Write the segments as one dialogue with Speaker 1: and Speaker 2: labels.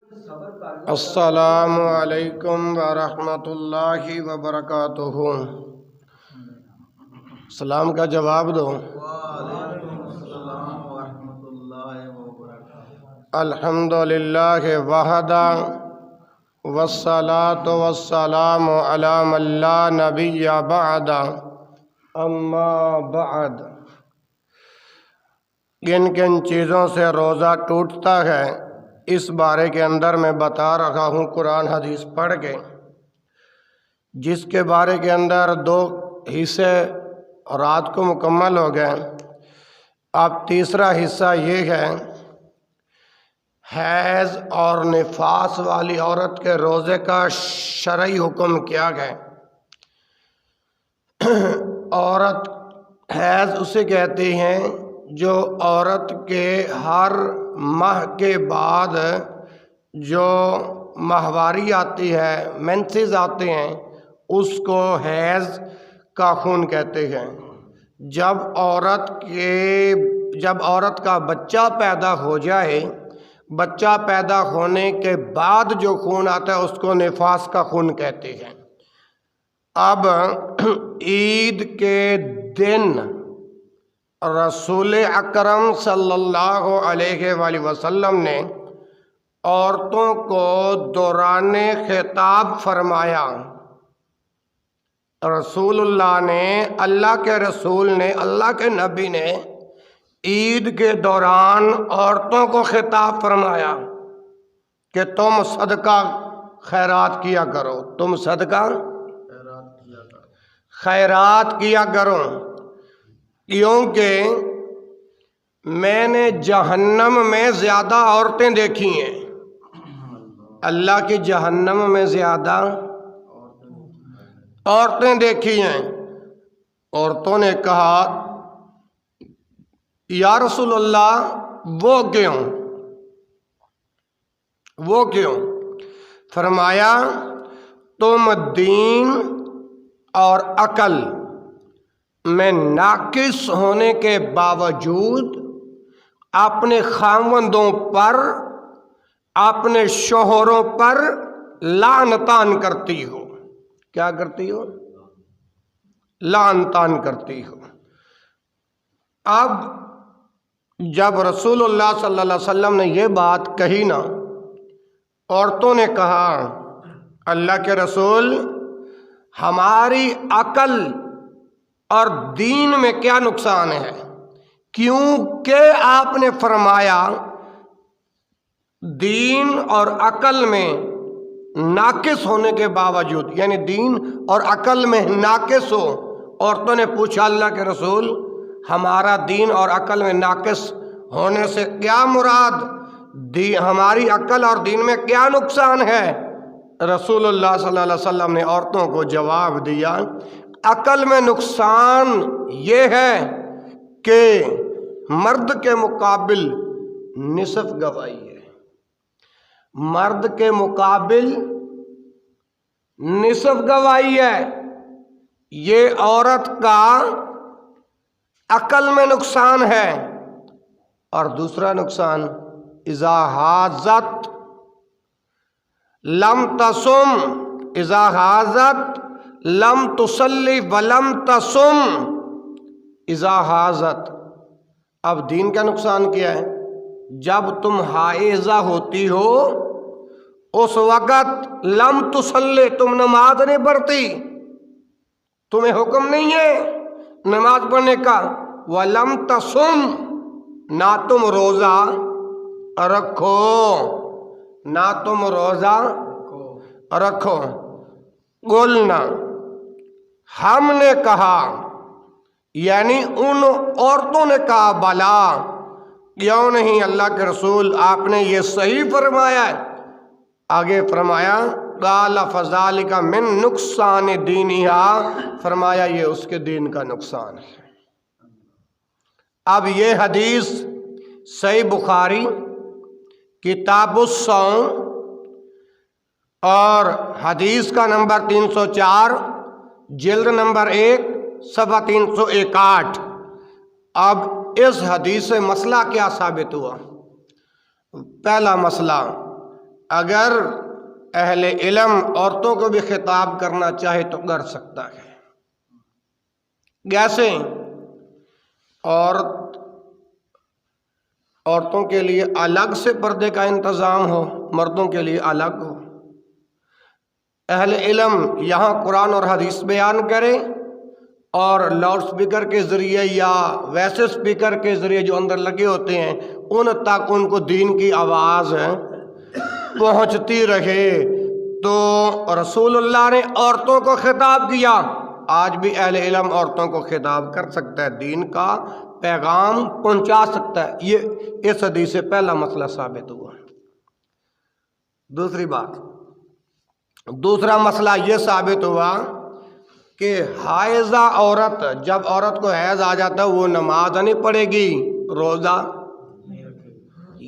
Speaker 1: السلام علیکم ورحمۃ اللہ وبرکاتہ۔ سلام کا جواب دو۔
Speaker 2: وعلیکم السلام ورحمۃ اللہ وبرکاتہ۔
Speaker 1: الحمد للہ وحدہ والصلاۃ والسلام علی من لا نبی بعد، اما بعد۔ کن کن چیزوں سے روزہ ٹوٹتا ہے اس بارے کے اندر میں بتا رہا ہوں قرآن حدیث پڑھ کے، جس کے بارے کے اندر 2 حصے رات کو مکمل ہو گئے۔ اب تیسرا حصہ یہ ہے، حیض اور نفاس والی عورت کے روزے کا شرعی حکم کیا ہے۔ عورت حیض اسے کہتے ہیں جو عورت کے ہر ماہ کے بعد جو ماہواری آتی ہے، مینسز آتے ہیں، اس کو حیض کا خون کہتے ہیں۔ جب عورت کا بچہ پیدا ہو جائے، بچہ پیدا ہونے کے بعد جو خون آتا ہے اس کو نفاس کا خون کہتے ہیں۔ اب عید کے دن رسول اکرم صلی اللہ علیہ وآلہ وسلم نے عورتوں کو دوران خطاب فرمایا۔ رسول اللہ نے، اللہ کے رسول نے، اللہ کے نبی نے عید کے دوران عورتوں کو خطاب فرمایا کہ تم صدقہ خیرات کیا کرو، تم صدقہ خیرات کیا کرو، کیونکہ میں نے جہنم میں زیادہ عورتیں دیکھی ہیں، اللہ کی جہنم میں زیادہ عورتیں دیکھی ہیں۔ عورتوں نے کہا یا رسول اللہ وہ کیوں؟ فرمایا تم دین اور عقل میں ناقص ہونے کے باوجود اپنے خاوندوں پر، اپنے شوہروں پر لعنتان کرتی ہو۔ کیا کرتی ہو؟ لعنتان کرتی ہو۔ اب جب رسول اللہ صلی اللہ علیہ وسلم نے یہ بات کہی نا، عورتوں نے کہا اللہ کے رسول، ہماری عقل اور دین میں کیا نقصان ہے؟ کیونکہ آپ نے فرمایا دین اور عقل میں ناقص ہونے کے باوجود، یعنی دین اور عقل میں ناقص ہو۔ عورتوں نے پوچھا اللہ کے رسول، ہمارا دین اور عقل میں ناقص ہونے سے کیا مراد؟ ہماری عقل اور دین میں کیا نقصان ہے؟ رسول اللہ صلی اللہ علیہ وسلم نے عورتوں کو جواب دیا، عقل میں نقصان یہ ہے کہ مرد کے مقابل نصف گواہی ہے، مرد کے مقابل نصف گواہی ہے۔ یہ عورت کا عقل میں نقصان ہے۔ اور دوسرا نقصان، اذا حاضت لم تصم، اذا حاضت لم تصلی ولم تصم، اذا حاضت۔ اب دین کا نقصان کیا ہے؟ جب تم حائضہ ہوتی ہو اس وقت لم تصلی، تم نماز نہیں پڑھتی، تمہیں حکم نہیں ہے نماز پڑھنے کا۔ ولم تصم، نہ تم روزہ رکھو، نہ تم روزہ رکھو۔ قلنا، ہم نے کہا، یعنی ان عورتوں نے کہا، بلا، کیوں نہیں اللہ کے رسول، آپ نے یہ صحیح فرمایا ہے۔ آگے فرمایا قال فذلک من نقصان دینہا، فرمایا یہ اس کے دین کا نقصان ہے۔ اب یہ حدیث صحیح بخاری کتاب الصوم اور حدیث کا نمبر 304، جلد نمبر 1، صفحہ 361۔ اب اس حدیث سے مسئلہ کیا ثابت ہوا؟ پہلا مسئلہ، اگر اہل علم عورتوں کو بھی خطاب کرنا چاہے تو کر سکتا ہے. جیسے عورتوں کے لیے الگ سے پردے کا انتظام ہو، مردوں کے لیے الگ ہو. اہل علم یہاں قرآن اور حدیث بیان کریں اور لاؤڈ سپیکر کے ذریعے یا ویسے سپیکر کے ذریعے جو اندر لگے ہوتے ہیں ان تک ان کو دین کی آواز پہنچتی رہے. تو رسول اللہ نے عورتوں کو خطاب کیا، آج بھی اہل علم عورتوں کو خطاب کر سکتا ہے، دین کا پیغام پہنچا سکتا ہے. یہ اس حدیث سے پہلا مسئلہ ثابت ہوا. دوسرا مسئلہ یہ ثابت ہوا کہ حائضہ عورت، جب عورت کو حیض آ جاتا ہے وہ نماز نہیں پڑھے گی، روزہ.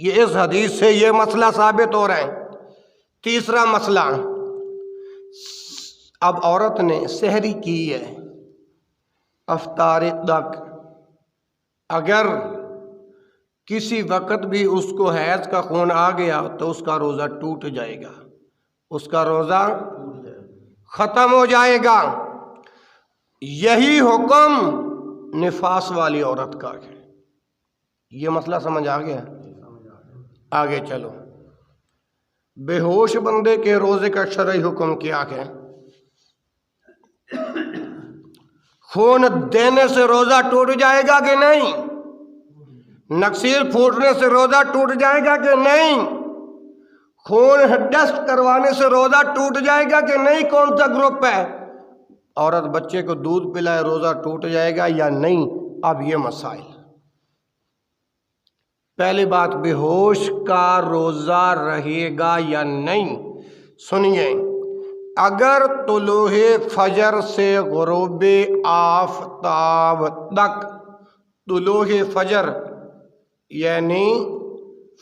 Speaker 1: یہ اس حدیث سے یہ مسئلہ ثابت ہو رہا ہے. تیسرا مسئلہ، اب عورت نے سحری کی ہے افطار تک، اگر کسی وقت بھی اس کو حیض کا خون آ گیا تو اس کا روزہ ٹوٹ جائے گا، اس کا روزہ ختم ہو جائے گا. یہی حکم نفاس والی عورت کا ہے. یہ مسئلہ سمجھ آ گیا؟ آگے چلو. بے ہوش بندے کے روزے کا شرعی حکم کیا ہے؟ خون دینے سے روزہ ٹوٹ جائے گا کہ نہیں؟ نکسیر پھوٹنے سے روزہ ٹوٹ جائے گا کہ نہیں؟ خون ٹیسٹ کروانے سے روزہ ٹوٹ جائے گا کہ نہیں؟ کون سا گروپ ہے؟ عورت بچے کو دودھ پلائے روزہ ٹوٹ جائے گا یا نہیں؟ اب یہ مسائل. پہلی بات، بے ہوش کا روزہ رہے گا یا نہیں؟ سنیے، اگر طلوع فجر سے غروب آفتاب تک، طلوع فجر یعنی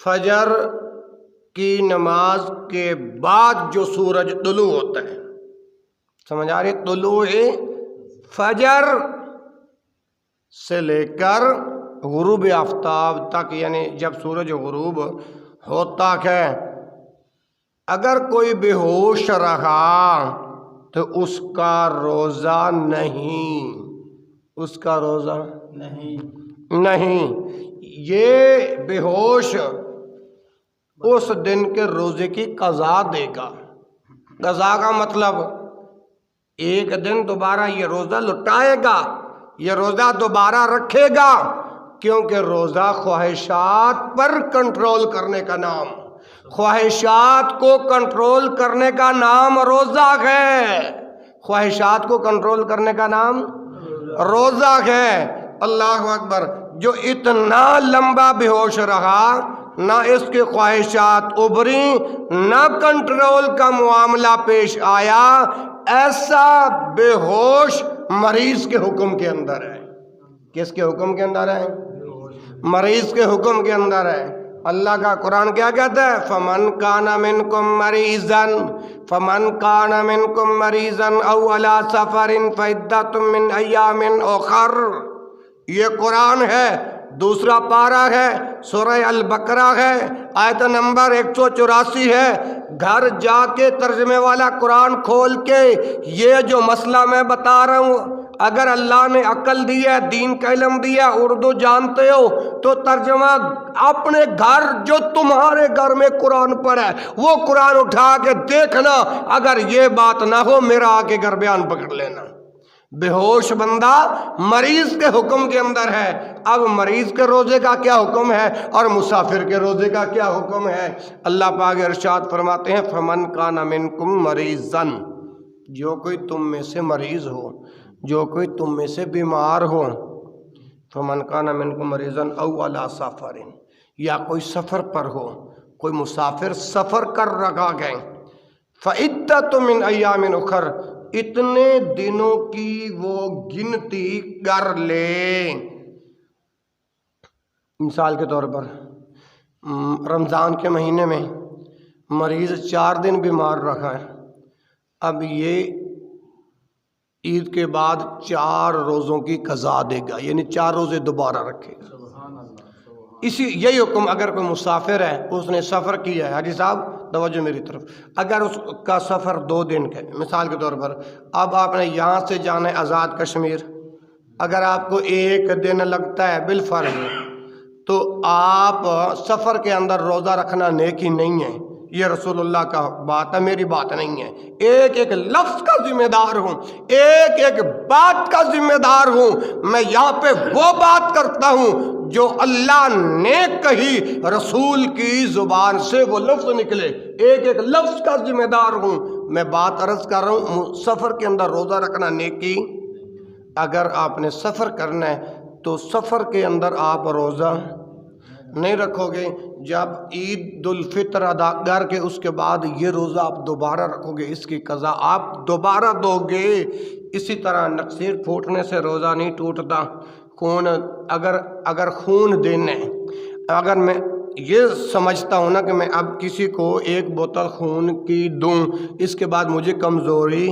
Speaker 1: فجر کی نماز کے بعد جو سورج طلوع ہوتا ہے، سمجھ آ رہی؟ طلوع فجر سے لے کر غروب آفتاب تک، یعنی جب سورج غروب ہوتا ہے، اگر کوئی بے ہوش رہا تو اس کا روزہ نہیں، اس کا روزہ نہیں. یہ بے ہوش اس دن کے روزے کی قضا دے گا. قضا کا مطلب ایک دن دوبارہ یہ روزہ لٹائے گا، یہ روزہ دوبارہ رکھے گا، کیونکہ روزہ خواہشات پر کنٹرول کرنے کا نام، خواہشات کو کنٹرول کرنے کا نام روزہ ہے. خواہشات کو کنٹرول کرنے کا نام روزہ ہے. اللہ اکبر. جو اتنا لمبا بے ہوش رہا، نہ اس کے خواہشات ابھری، نہ کنٹرول کا معاملہ پیش آیا، ایسا بے ہوش مریض کے حکم کے اندر ہے. کس کے حکم کے اندر ہے؟ مریض کے حکم کے اندر ہے. اللہ کا قرآن کیا کہتا ہے؟ فمن کان منکم مریضا او علی سفر فعدۃ من ایام اخر. یہ قرآن ہے، دوسرا پارہ ہے، سورہ البقرہ ہے، آیت نمبر 184 ہے. گھر جا کے ترجمے والا قرآن کھول کے یہ جو مسئلہ میں بتا رہا ہوں، اگر اللہ نے عقل دی ہے، دین کا علم دیا، اردو جانتے ہو، تو ترجمہ اپنے گھر، جو تمہارے گھر میں قرآن پڑھا ہے وہ قرآن اٹھا کے دیکھنا. اگر یہ بات نہ ہو میرا آ کے گھر بیان پکڑ لینا. بے ہوش بندہ مریض کے حکم کے اندر ہے. اب مریض کے روزے کا کیا حکم ہے اور مسافر کے روزے کا کیا حکم ہے؟ اللہ پاک ارشاد فرماتے ہیں فمن کان منکم مریضا، جو کوئی تم میں سے مریض ہو، جو کوئی تم میں سے بیمار ہو، فمن کان منکم مریضا او علی سفر، یا کوئی سفر پر ہو، کوئی مسافر سفر کر رکھا گئے، فعدۃ من ایام اخر، اتنے دنوں کی وہ گنتی کر لے. مثال کے طور پر رمضان کے مہینے میں مریض 4 دن بیمار رکھا ہے، اب یہ عید کے بعد 4 روزوں کی قضا دے گا، یعنی 4 روزے دوبارہ رکھے گا. یہی حکم اگر کوئی مسافر ہے، اس نے سفر کیا ہے، حاجی صاحب توجہ میری طرف، اگر اس کا سفر 2 دن کا ہے، مثال کے طور پر اب آپ نے یہاں سے جانا ہے آزاد کشمیر، اگر آپ کو 1 دن لگتا ہے بالفرض تو آپ سفر کے اندر روزہ رکھنا نیکی نہیں ہے، یہ رسول اللہ کا بات ہے، میری بات نہیں ہے۔ ایک ایک لفظ کا ذمہ دار ہوں، ایک ایک بات کا ذمہ دار ہوں، میں یہاں پہ وہ بات کرتا ہوں جو اللہ نے کہی، رسول کی زبان سے وہ لفظ نکلے، ایک ایک لفظ کا ذمہ دار ہوں۔ میں بات عرض کر رہا ہوں سفر کے اندر روزہ رکھنا نیکی، اگر آپ نے سفر کرنا ہے تو سفر کے اندر آپ روزہ نہیں رکھو گے، جب عید الفطر ادا کر کے اس کے بعد یہ روزہ آپ دوبارہ رکھو گے، اس کی قضا آپ دوبارہ دو گے۔ اسی طرح نقصیر پھوٹنے سے روزہ نہیں ٹوٹتا، خون اگر خون دینے، اگر میں یہ سمجھتا ہوں نا کہ میں اب کسی کو 1 بوتل خون کی دوں، اس کے بعد مجھے کمزوری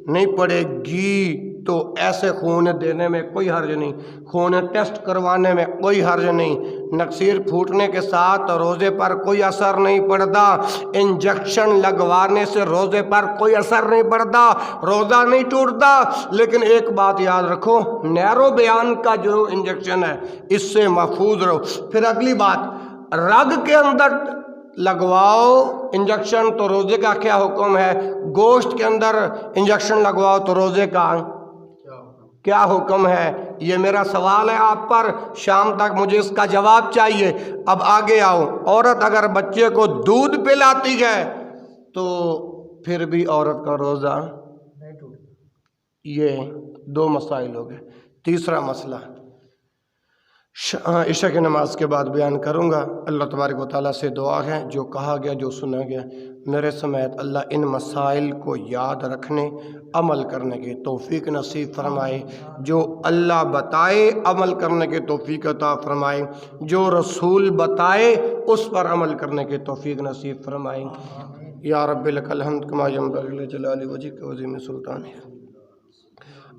Speaker 1: نہیں پڑے گی، تو ایسے خون دینے میں کوئی حرج نہیں، خون ٹیسٹ کروانے میں کوئی حرج نہیں۔ نقصیر پھوٹنے کے ساتھ روزے پر کوئی اثر نہیں پڑتا، انجیکشن لگوانے سے روزے پر کوئی اثر نہیں پڑتا، روزہ نہیں ٹوٹتا۔ لیکن ایک بات یاد رکھو، نیرو بیان کا جو انجیکشن ہے اس سے محفوظ رہو۔ پھر اگلی بات، رگ کے اندر لگواؤ انجیکشن تو روزے کا کیا حکم ہے، گوشت کے اندر انجیکشن لگواؤ تو روزے کا کیا حکم ہے؟ یہ میرا سوال ہے آپ پر، شام تک مجھے اس کا جواب چاہیے۔ اب آگے آؤ، عورت اگر بچے کو دودھ پلاتی ہے تو پھر بھی عورت کا روزہ نہیں ٹوٹتا۔ یہ 2 مسائل ہو گئے۔ تیسرا مسئلہ عشاء کی نماز کے بعد بیان کروں گا۔ اللہ تبارک و تعالیٰ سے دعا ہے جو کہا گیا جو سنا گیا میرے سمیت اللہ ان مسائل کو یاد رکھنے عمل کرنے کی توفیق نصیب فرمائے، جو اللہ بتائے عمل کرنے کی توفیق عطا فرمائے، جو رسول بتائے اس پر عمل کرنے کی توفیق نصیب فرمائے۔ یا رب لک الحمد کما ینبغی لجلال وجهک وعظیم سلطانک۔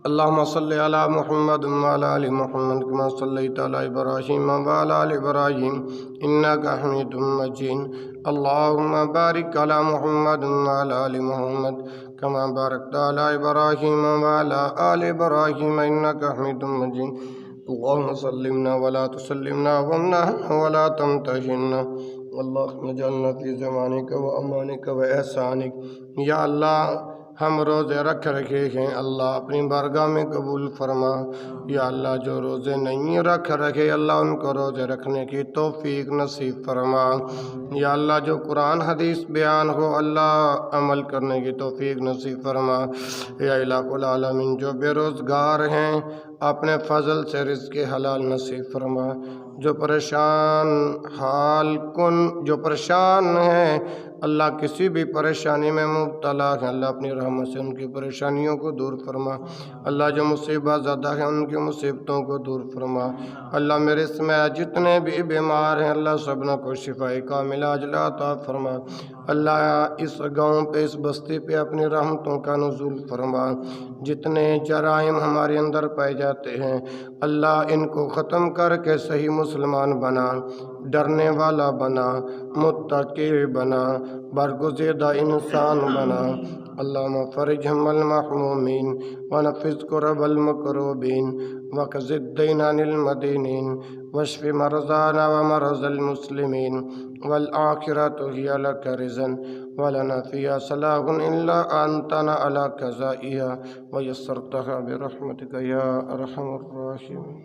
Speaker 1: اللہم صلی علی محمد وعلی آل محمد کما صلیت علی ابراہیم وعلی آل ابراہیم انک حمید مجید۔ اللہم بارک علی محمد وعلی آل محمد کما بارکت علی ابراہیم وعلی آل ابراہیم انک حمید مجید۔ اللہم سلمنا ولا تسلمنا وامنعنا ولا تمتحنا، اللہم اجعلنا فی زمانک و امانک و احسانک۔ یا اللہ ہم روزے رکھ رکھے ہیں، اللہ اپنی بارگاہ میں قبول فرما۔ یا اللہ جو روزے نہیں رکھ رکھے اللہ ان کو روزے رکھنے کی توفیق نصیب فرما۔ یا اللہ جو قرآن حدیث بیان ہو اللہ عمل کرنے کی توفیق نصیب فرما۔ یا الہ العالمین جو بے روزگار ہیں اپنے فضل سے رزق حلال نصیب فرما۔ جو پریشان حال کن جو پریشان ہیں اللہ کسی بھی پریشانی میں مبتلا ہیں اللہ اپنی رحمت سے ان کی پریشانیوں کو دور فرما۔ اللہ جو مصیبت زدہ ہیں ان کی مصیبتوں کو دور فرما۔ اللہ میرے اس میں جتنے بھی بیمار ہیں اللہ سبنا کو شفائے کاملہ عاجلہ عطا فرما۔ اللہ اس گاؤں پہ اس بستی پہ اپنی رحمتوں کا نزول فرما۔ جتنے جرائم ہمارے اندر پائے جاتے ہیں اللہ ان کو ختم کر کے صحیح مسلمان بنا، ڈرنے والا بنا، متقی بنا، برگزیدہ انسان بنا۔ اللہم فرج ہم المحمومین ونفذ کرب المکروبین وقض الدین عن المدینین واشف مرضانا ومرض المسلمین والآخرۃ ہی لک رضا ولنا فیہا صلاح الا انتنا علی قضائها ویسرتها برحمتک یا ارحم الراحمین۔